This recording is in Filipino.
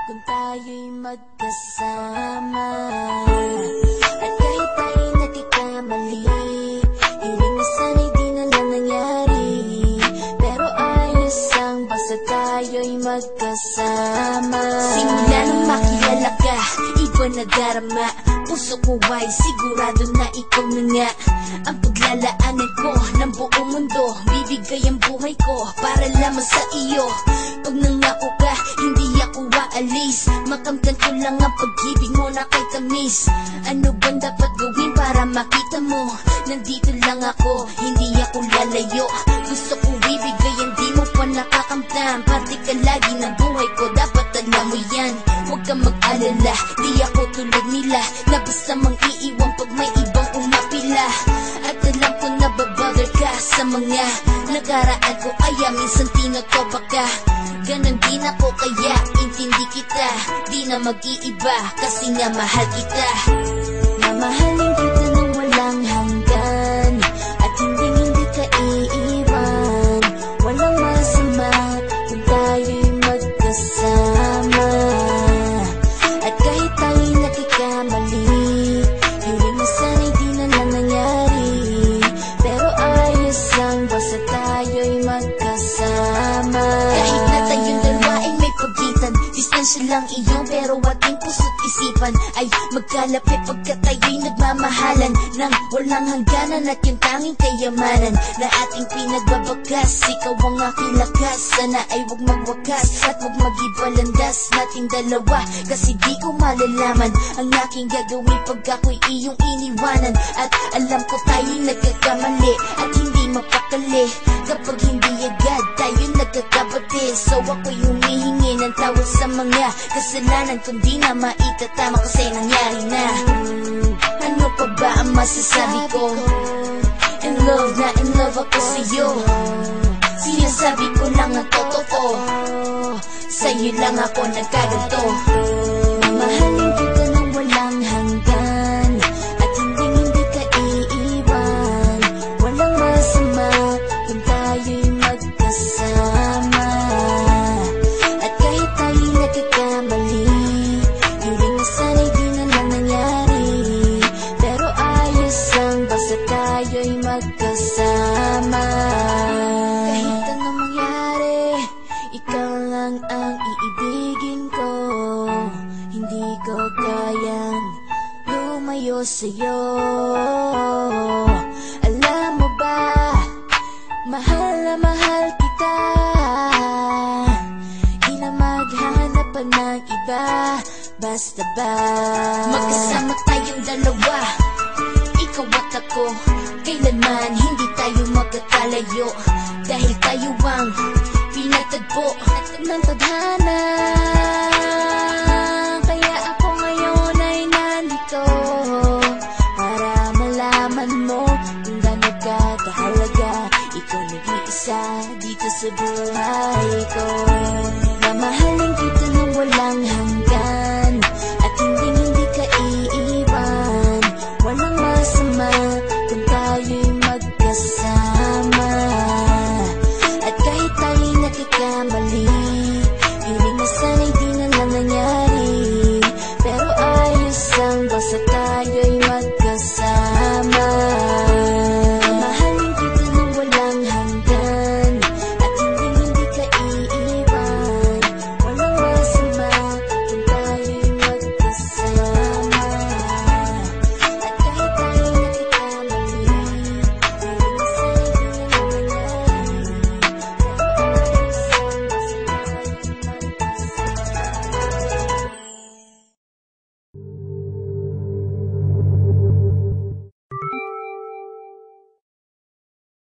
kung tayo'y magkasama. At kahit tayo'y nagkakamali, hiling na sana'y di na lang nangyari. Pero ayos ang basta tayo'y magkasama. Simula nang makilala ka, iba na darama. Puso ko ay sigurado na ikaw na nga ang paglalaanan ko ng buong mundo. Bibigay ang buhay ko para lamang sa iyo. Pag nangako ka, hindi ako aalis. Makamtan ko lang ang pag-ibig mo na kay tamis. Ano bang dapat gawin para makita mo? Nandito lang ako, hindi ako lalayo. Gusto ko bibigay, hindi mo pa nakakamtan. Parte ka lagi ng buhay ko, dapat alam mo yan. Huwag kang mag-alala, di ako tulad nila na basta mang iiwan pag may ibang umapila. At alam ko na babother ka sa mga nakaraan ko, kaya minsan tinotopa ka. Ganon din ako, kaya intindi kita. Di na mag-iiba kasi nga mahal kita. Mamahalin kita nang walang hanggan, at hindi ka iiwan. Walang masama kung tayo'y magkasama. At kahit tayo'y nagkakamali, hiling na sana'y di na lang nangyari. Pero ayos lang basta tayo'y magkasama. Kahit na tayong dalawa ay may pagitan, distansya lang iyon pero ating puso't isipan ay magkalapit pagkat tayo'y nagmamahalan ng walang hangganan. At yung tanging kayamanan na ating pinagbabagas, ikaw ang aking lakas. Sana ay huwag magwakas at huwag mag-ibalandas nating dalawa, kasi di ko malalaman ang aking gagawin pag ako'y iyong iniwanan. At alam ko tayo'y nagkakamali at hindi mapakali kapag hindi agad tayo'y nagkakabati. So ako'y humihingi ng tawad sa mga kasalanan kung di na maitatama kasi nangyari na. Ano pa ba ang masasabi ko? In love na in love ako sa'yo. Sinasabi ko lang ang totoo, sa'yo lang ako nagkaganto. Mamahalin kita nang walang hanggan, at hindi ka iiwan. Walang masama kung tayo'y magkasama. At kahit tayo'y nagkakamali, hiling na sana'y di na lang nangyari. Pero ayos lang basta tayo'y magkasama. Kahit anong mangyari, ikaw lang ang iibigin ko. Hindi ko kayang lumayo sa'yo. Alam mo ba, mahal na mahal kita. Di na maghanap pa ng iba, basta ba magkasama tayong dalawa, ikaw at ako. Kailanman hindi tayo magkakalayo, dahil tayo ang pinagtagpo ng tadhana.